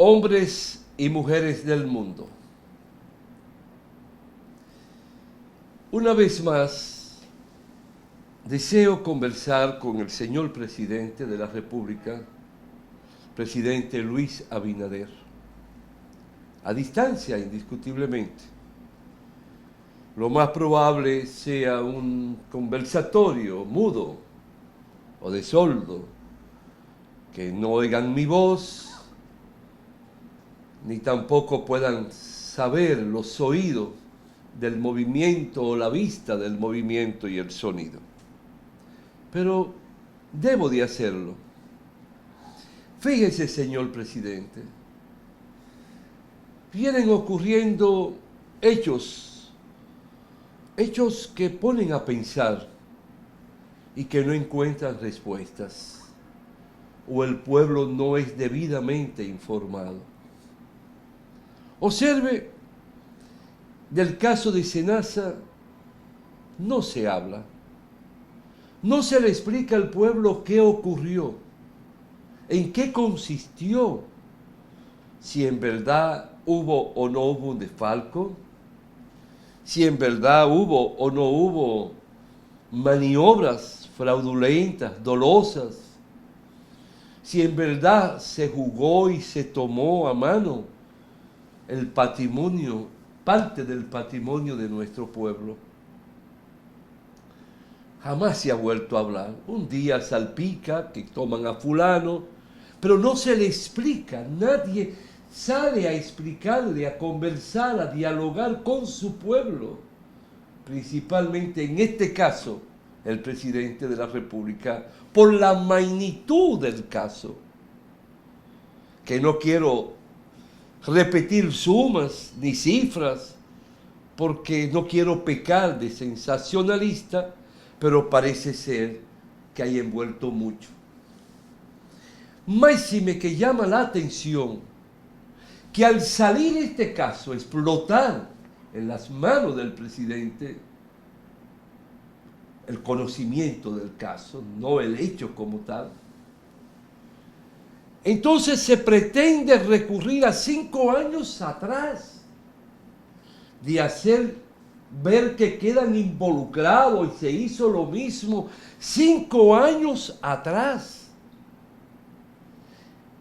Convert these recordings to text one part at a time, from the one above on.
Hombres y mujeres del mundo, una vez más deseo conversar con el señor presidente de la República, presidente Luis Abinader, a distancia indiscutiblemente. Lo más probable sea un conversatorio mudo o de sordo, que no oigan mi voz, ni tampoco puedan saber los oídos del movimiento o la vista del movimiento y el sonido. Pero debo de hacerlo. Fíjese, señor presidente, vienen ocurriendo hechos que ponen a pensar y que no encuentran respuestas, o el pueblo no es debidamente informado. Observe, del caso de Senasa no se habla. No se le explica al pueblo qué ocurrió, en qué consistió, si en verdad hubo o no hubo un desfalco, si en verdad hubo o no hubo maniobras fraudulentas, dolosas, si en verdad se jugó y se tomó a mano el patrimonio, parte del patrimonio de nuestro pueblo. Jamás se ha vuelto a hablar. Un día salpica que toman a fulano, pero no se le explica. Nadie sale a explicarle, a conversar, a dialogar con su pueblo. Principalmente en este caso, el presidente de la República, por la magnitud del caso, que no quiero repetir sumas ni cifras, porque no quiero pecar de sensacionalista, pero parece ser que hay envuelto mucho. Máxime que llama la atención que al salir este caso, explotar en las manos del presidente, el conocimiento del caso, no el hecho como tal, entonces se pretende recurrir a 5 años atrás, de hacer ver que quedan involucrados y se hizo lo mismo 5 años atrás.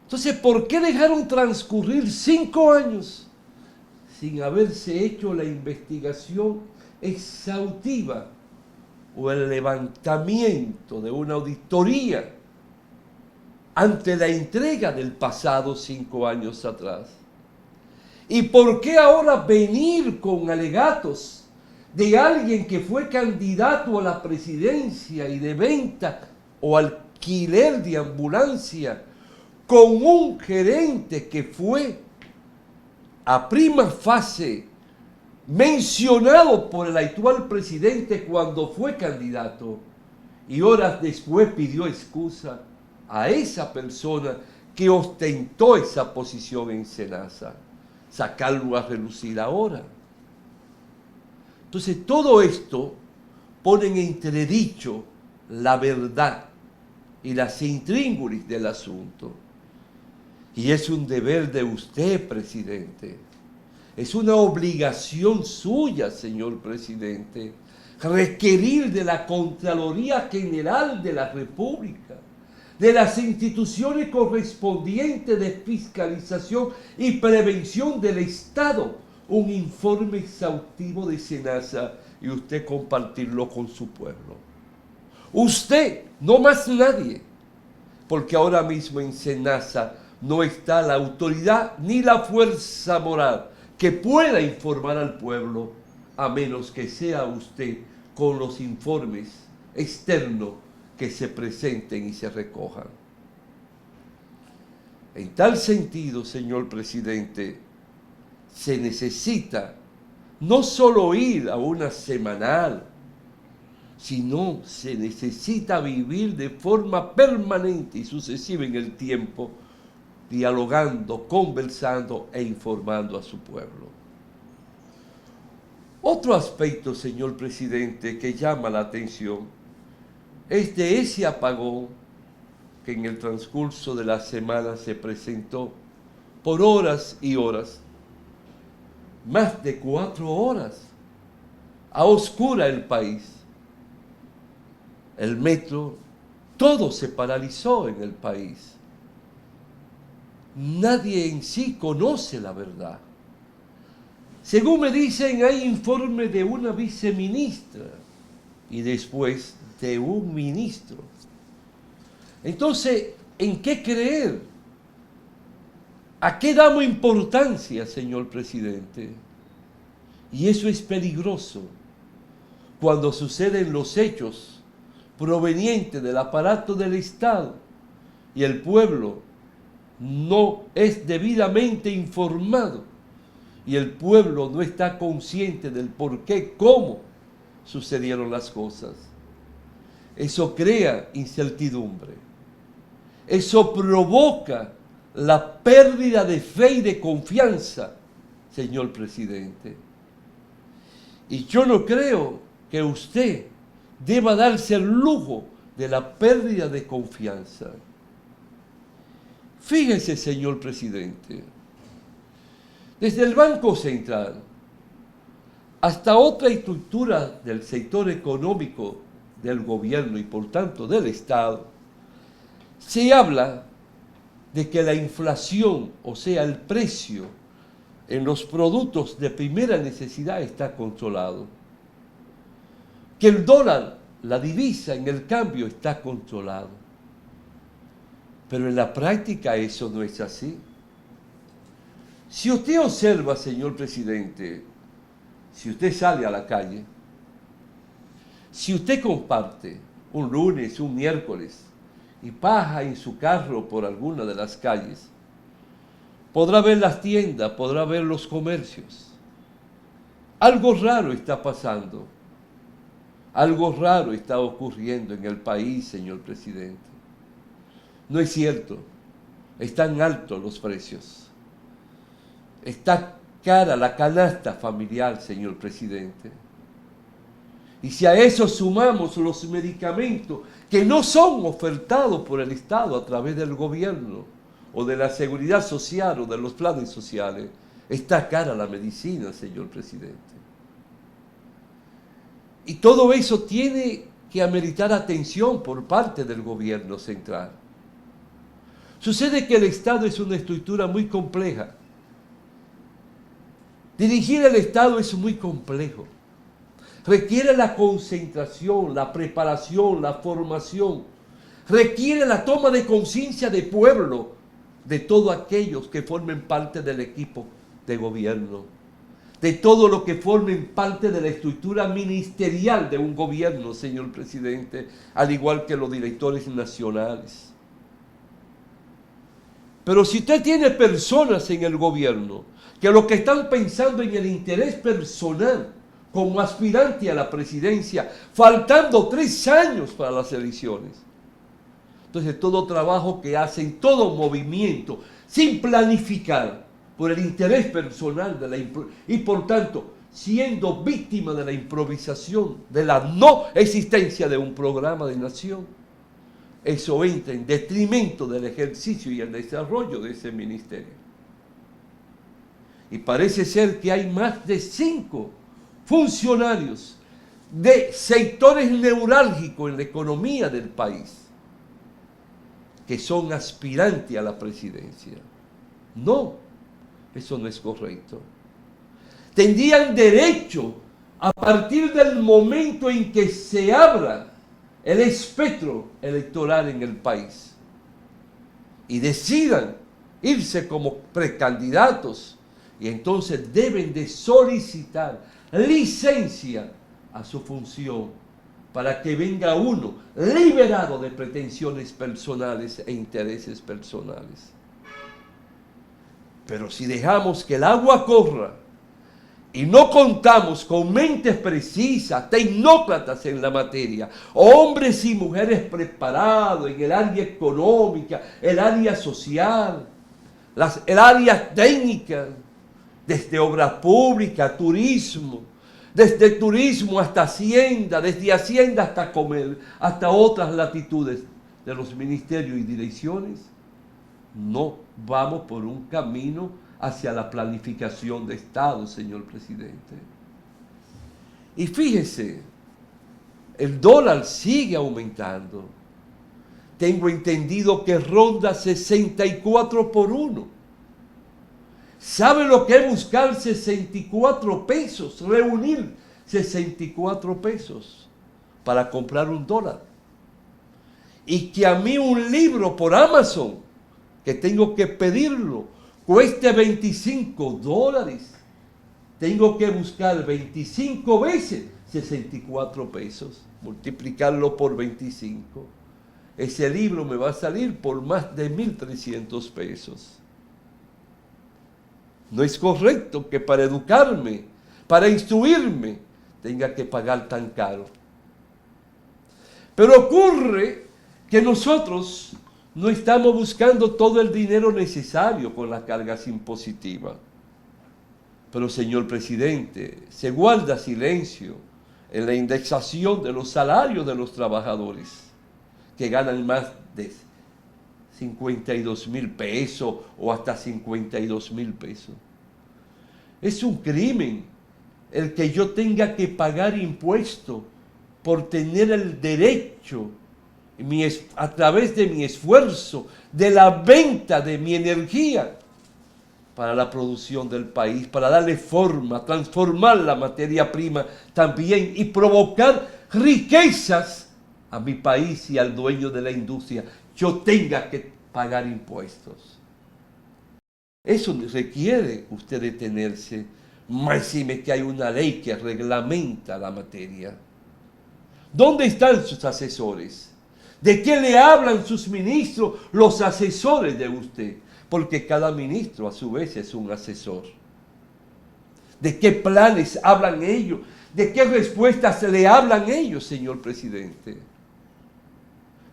Entonces, ¿por qué dejaron transcurrir 5 años sin haberse hecho la investigación exhaustiva o el levantamiento de una auditoría ante la entrega del pasado 5 años atrás? ¿Y por qué ahora venir con alegatos de alguien que fue candidato a la presidencia y de venta o alquiler de ambulancia con un gerente que fue a prima fase mencionado por el actual presidente cuando fue candidato y horas después pidió excusa a esa persona que ostentó esa posición en Senasa? Sacarlo a relucir ahora. Entonces todo esto pone en entredicho la verdad y las intríngulis del asunto. Y es un deber de usted, presidente. Es una obligación suya, señor presidente, requerir de la Contraloría General de la República, de las instituciones correspondientes de fiscalización y prevención del Estado, un informe exhaustivo de Senasa y usted compartirlo con su pueblo. Usted, no más nadie, porque ahora mismo en Senasa no está la autoridad ni la fuerza moral que pueda informar al pueblo, a menos que sea usted con los informes externos que se presenten y se recojan. En tal sentido, señor presidente, se necesita no solo ir a una semanal, sino se necesita vivir de forma permanente y sucesiva en el tiempo, dialogando, conversando e informando a su pueblo. Otro aspecto, señor presidente, que llama la atención es de ese apagón que en el transcurso de la semana se presentó por horas y horas. Más de 4 horas. A oscura el país. El metro, todo se paralizó en el país. Nadie en sí conoce la verdad. Según me dicen, hay informe de una viceministra y después de un ministro. Entonces, ¿en qué creer? ¿A qué damos importancia, señor presidente? Y eso es peligroso cuando suceden los hechos provenientes del aparato del Estado y el pueblo no es debidamente informado y el pueblo no está consciente del por qué, cómo sucedieron las cosas. Eso crea incertidumbre. Eso provoca la pérdida de fe y de confianza, señor presidente. Y yo no creo que usted deba darse el lujo de la pérdida de confianza. Fíjese, señor presidente, desde el Banco Central hasta otra estructura del sector económico del gobierno y por tanto del Estado, se habla de que la inflación, o sea, el precio en los productos de primera necesidad está controlado. Que el dólar, la divisa en el cambio está controlado. Pero en la práctica eso no es así. Si usted observa, señor presidente, si usted sale a la calle, si usted comparte un lunes, un miércoles, y pasa en su carro por alguna de las calles, podrá ver las tiendas, podrá ver los comercios. Algo raro está pasando. Algo raro está ocurriendo en el país, señor presidente. No es cierto. Están altos los precios. Está cara la canasta familiar, señor presidente. Y si a eso sumamos los medicamentos que no son ofertados por el Estado a través del gobierno o de la seguridad social o de los planes sociales, está cara la medicina, señor presidente. Y todo eso tiene que ameritar atención por parte del gobierno central. Sucede que el Estado es una estructura muy compleja. Dirigir el Estado es muy complejo. Requiere la concentración, la preparación, la formación. Requiere la toma de conciencia de pueblo, de todos aquellos que formen parte del equipo de gobierno, de todo lo que formen parte de la estructura ministerial de un gobierno, señor presidente, al igual que los directores nacionales. Pero si usted tiene personas en el gobierno que lo que están pensando en el interés personal, como aspirante a la presidencia, faltando 3 años para las elecciones. Entonces todo trabajo que hacen, todo movimiento, sin planificar, por el interés personal y por tanto siendo víctima de la improvisación, de la no existencia de un programa de nación, eso entra en detrimento del ejercicio y el desarrollo de ese ministerio. Y parece ser que hay más de 5 funcionarios de sectores neurálgicos en la economía del país que son aspirantes a la presidencia. No, eso no es correcto. Tendrían derecho, a partir del momento en que se abra el espectro electoral en el país y decidan irse como precandidatos, y entonces deben de solicitar licencia a su función para que venga uno liberado de pretensiones personales e intereses personales. Pero si dejamos que el agua corra y no contamos con mentes precisas, tecnócratas en la materia, hombres y mujeres preparados en el área económica, el área social, el área técnica, desde obra pública, turismo, desde turismo hasta hacienda, desde hacienda hasta comer, hasta otras latitudes de los ministerios y direcciones, No vamos por un camino hacia la planificación de Estado, señor presidente. Y fíjese, el dólar sigue aumentando. Tengo entendido que ronda 64 por 1. ¿Sabe lo que es buscar 64 pesos? Reunir 64 pesos para comprar un dólar. Y que a mí un libro por Amazon, que tengo que pedirlo, cueste 25 dólares. Tengo que buscar 25 veces 64 pesos, multiplicarlo por 25. Ese libro me va a salir por más de 1.300 pesos. No es correcto que para educarme, para instruirme, tenga que pagar tan caro. Pero ocurre que nosotros no estamos buscando todo el dinero necesario con las cargas impositivas. Pero, señor presidente, se guarda silencio en la indexación de los salarios de los trabajadores que ganan más de 52,000 pesos o hasta 52,000 pesos. Es un crimen el que yo tenga que pagar impuestos por tener el derecho, a través de mi esfuerzo, de la venta de mi energía, para la producción del país, para darle forma, transformar la materia prima también y provocar riquezas a mi país y al dueño de la industria. Yo tenga que pagar impuestos. Eso requiere usted detenerse, máxime que hay una ley que reglamenta la materia. ¿Dónde están sus asesores? ¿De qué le hablan sus ministros, los asesores de usted? Porque cada ministro a su vez es un asesor. ¿De qué planes hablan ellos? ¿De qué respuestas le hablan ellos, señor presidente?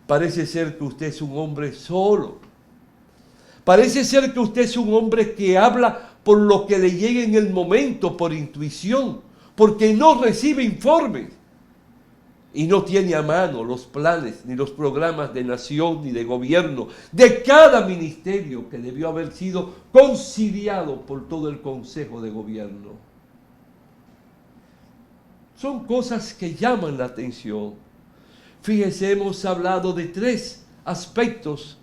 Parece ser que usted es un hombre solo. Parece ser que usted es un hombre que habla por lo que le llegue en el momento, por intuición, porque no recibe informes. Y no tiene a mano los planes, ni los programas de nación, ni de gobierno, de cada ministerio que debió haber sido conciliado por todo el Consejo de Gobierno. Son cosas que llaman la atención. Fíjese, hemos hablado de 3 aspectos,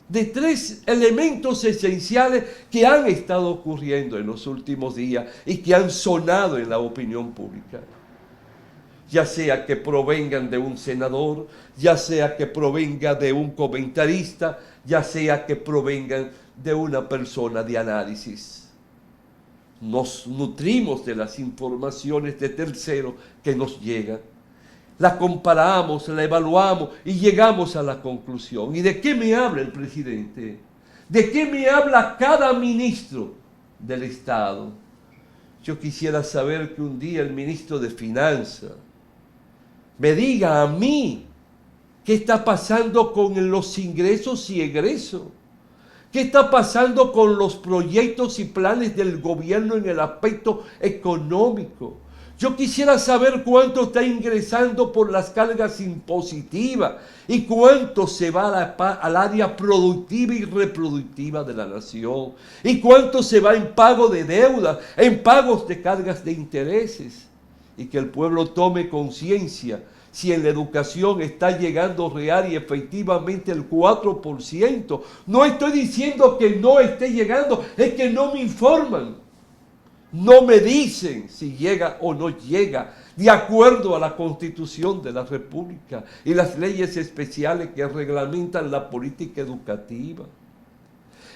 de 3 elementos esenciales que han estado ocurriendo en los últimos días y que han sonado en la opinión pública. Ya sea que provengan de un senador, ya sea que provenga de un comentarista, ya sea que provengan de una persona de análisis. Nos nutrimos de las informaciones de terceros que nos llegan. La comparamos, la evaluamos y llegamos a la conclusión. ¿Y de qué me habla el presidente? ¿De qué me habla cada ministro del Estado? Yo quisiera saber que un día el ministro de Finanzas me diga a mí qué está pasando con los ingresos y egresos, qué está pasando con los proyectos y planes del gobierno en el aspecto económico. Yo quisiera saber cuánto está ingresando por las cargas impositivas y cuánto se va al área productiva y reproductiva de la nación y cuánto se va en pago de deudas, en pagos de cargas de intereses. Y que el pueblo tome conciencia si en la educación está llegando real y efectivamente el 4%. No estoy diciendo que no esté llegando, es que no me informan. No me dicen si llega o no llega, de acuerdo a la Constitución de la República y las leyes especiales que reglamentan la política educativa.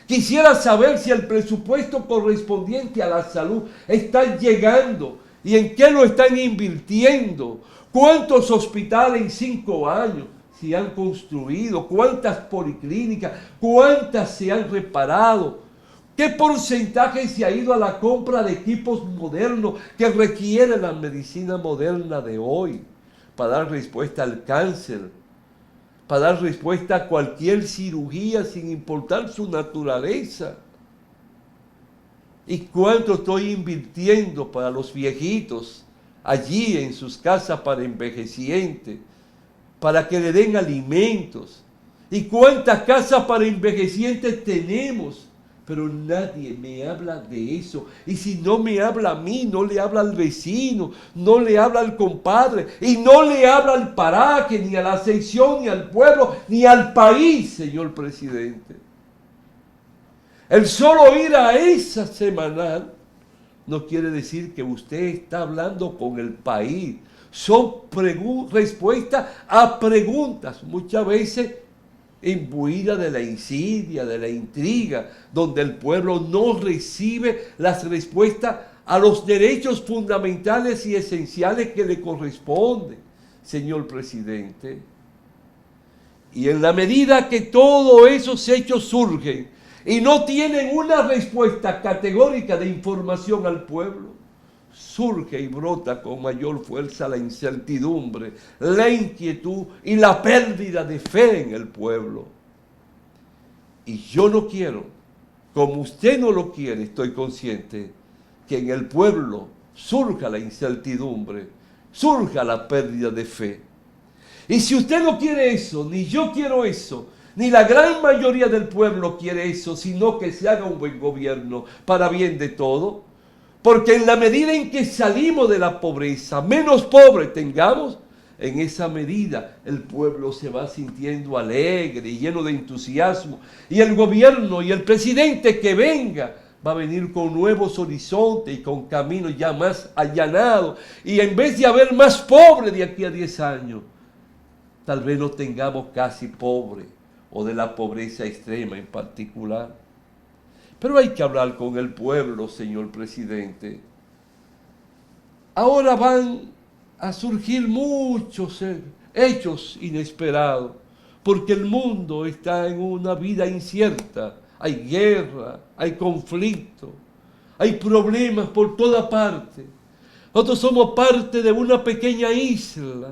Quisiera saber si el presupuesto correspondiente a la salud está llegando y en qué lo están invirtiendo. ¿Cuántos hospitales en 5 años se han construido? ¿Cuántas policlínicas? ¿Cuántas se han reparado? ¿Qué porcentaje se ha ido a la compra de equipos modernos que requiere la medicina moderna de hoy para dar respuesta al cáncer, para dar respuesta a cualquier cirugía sin importar su naturaleza? ¿Y cuánto estoy invirtiendo para los viejitos allí en sus casas para envejecientes, para que le den alimentos? ¿Y cuántas casas para envejecientes tenemos? Pero nadie me habla de eso. Y si no me habla a mí, no le habla al vecino, no le habla al compadre, y no le habla al paraje, ni a la sección, ni al pueblo, ni al país, señor presidente. El solo ir a esa semanal no quiere decir que usted está hablando con el país. Son respuestas a preguntas, muchas veces imbuida de la insidia, de la intriga, donde el pueblo no recibe las respuestas a los derechos fundamentales y esenciales que le corresponden, señor presidente. Y en la medida que todos esos hechos surgen y no tienen una respuesta categórica de información al pueblo, surge y brota con mayor fuerza la incertidumbre, la inquietud y la pérdida de fe en el pueblo. Y yo no quiero, como usted no lo quiere, estoy consciente, que en el pueblo surja la incertidumbre, surja la pérdida de fe. Y si usted no quiere eso, ni yo quiero eso, ni la gran mayoría del pueblo quiere eso, sino que se haga un buen gobierno para bien de todo. Porque en la medida en que salimos de la pobreza, menos pobre tengamos, en esa medida el pueblo se va sintiendo alegre y lleno de entusiasmo. Y el gobierno y el presidente que venga va a venir con nuevos horizontes y con caminos ya más allanados. Y en vez de haber más pobres de aquí a 10 años, tal vez no tengamos casi pobre o de la pobreza extrema en particular. Pero hay que hablar con el pueblo, señor presidente. Ahora van a surgir muchos hechos inesperados, porque el mundo está en una vida incierta. Hay guerra, hay conflicto, hay problemas por toda parte. Nosotros somos parte de una pequeña isla,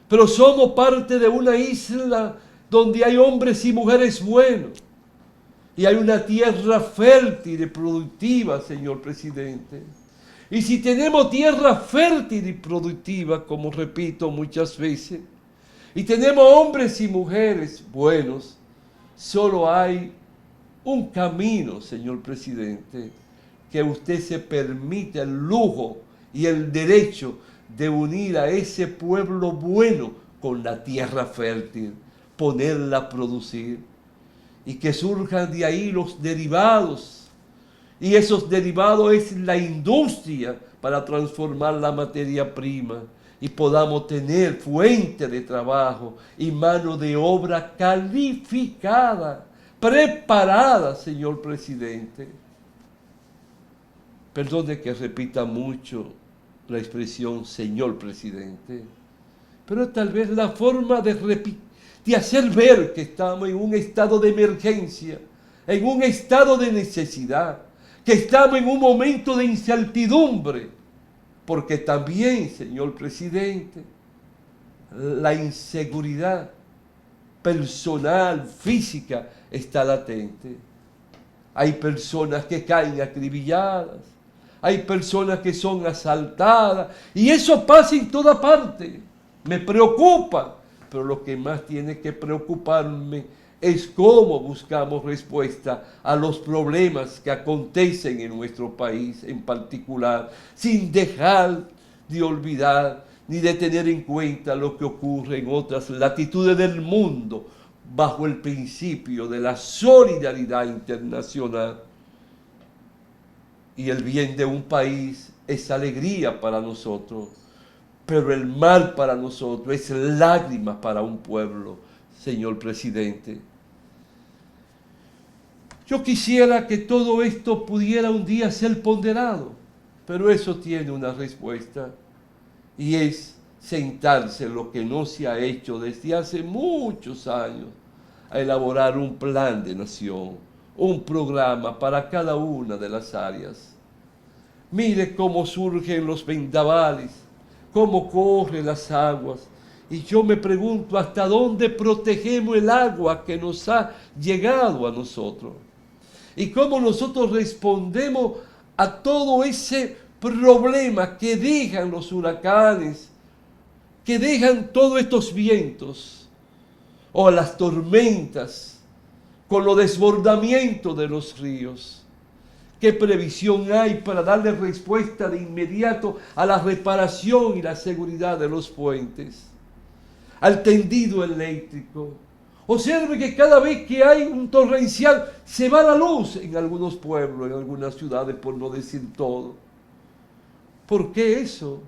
pero somos parte de una isla donde hay hombres y mujeres buenos. Y hay una tierra fértil y productiva, señor presidente. Y si tenemos tierra fértil y productiva, como repito muchas veces, y tenemos hombres y mujeres buenos, solo hay un camino, señor presidente, que usted se permite el lujo y el derecho de unir a ese pueblo bueno con la tierra fértil, ponerla a producir. Y que surjan de ahí los derivados. Y esos derivados es la industria para transformar la materia prima. Y podamos tener fuente de trabajo y mano de obra calificada, preparada, señor presidente. Perdone que repita mucho la expresión señor presidente, pero tal vez la forma de hacer ver que estamos en un estado de emergencia, en un estado de necesidad, que estamos en un momento de incertidumbre, porque también, señor presidente, la inseguridad personal, física, está latente. Hay personas que caen acribilladas, hay personas que son asaltadas, y eso pasa en toda parte. Me preocupa. Pero lo que más tiene que preocuparme es cómo buscamos respuesta a los problemas que acontecen en nuestro país en particular, sin dejar de olvidar ni de tener en cuenta lo que ocurre en otras latitudes del mundo bajo el principio de la solidaridad internacional. Y el bien de un país es alegría para nosotros. Pero el mal para nosotros es lágrimas para un pueblo, señor presidente. Yo quisiera que todo esto pudiera un día ser ponderado, pero eso tiene una respuesta, y es sentarse lo que no se ha hecho desde hace muchos años, a elaborar un plan de nación, un programa para cada una de las áreas. Mire cómo surgen los vendavales, cómo corren las aguas. Y yo me pregunto, ¿hasta dónde protegemos el agua que nos ha llegado a nosotros? Y cómo nosotros respondemos a todo ese problema que dejan los huracanes, que dejan todos estos vientos. o a las tormentas, con los desbordamientos de los ríos. ¿Qué previsión hay para darle respuesta de inmediato a la reparación y la seguridad de los puentes? Al tendido eléctrico. Observe que cada vez que hay un torrencial se va la luz en algunos pueblos, en algunas ciudades, por no decir todo. ¿Por qué eso?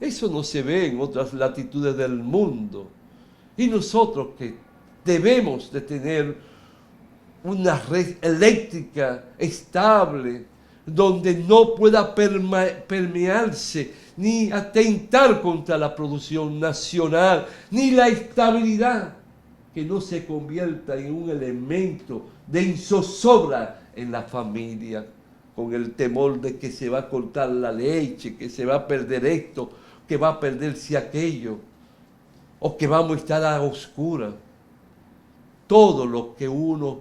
Eso no se ve en otras latitudes del mundo. Y nosotros que debemos de tener una red eléctrica estable, donde no pueda permearse ni atentar contra la producción nacional, ni la estabilidad, que no se convierta en un elemento de zozobra en la familia, con el temor de que se va a cortar la leche, que se va a perder esto, que va a perderse aquello, o que vamos a estar a oscuras. Todo lo que uno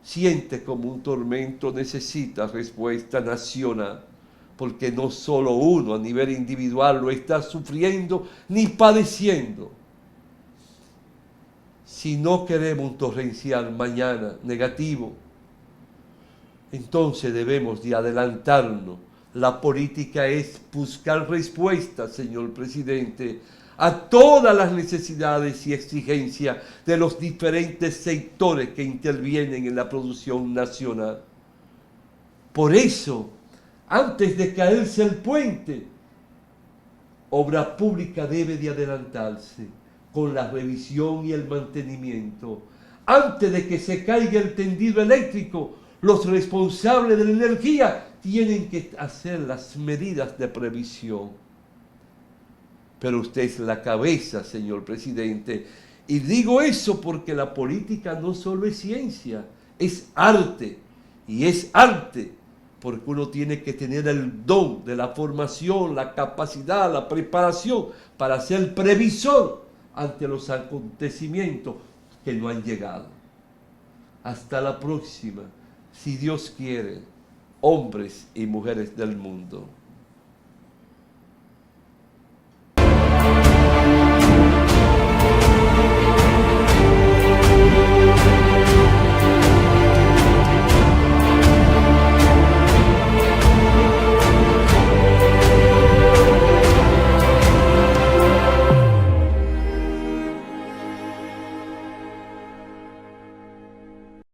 siente como un tormento necesita respuesta nacional, porque no solo uno a nivel individual lo está sufriendo ni padeciendo. Si no queremos un torrencial mañana negativo, entonces debemos de adelantarnos. La política es buscar respuestas, señor presidente, a todas las necesidades y exigencias de los diferentes sectores que intervienen en la producción nacional. Por eso, antes de caerse el puente, obra pública debe de adelantarse con la revisión y el mantenimiento. Antes de que se caiga el tendido eléctrico, los responsables de la energía tienen que hacer las medidas de previsión. Pero usted es la cabeza, señor presidente. Y digo eso porque la política no solo es ciencia, es arte. Y es arte porque uno tiene que tener el don de la formación, la capacidad, la preparación para ser previsor ante los acontecimientos que no han llegado. Hasta la próxima, si Dios quiere, hombres y mujeres del mundo.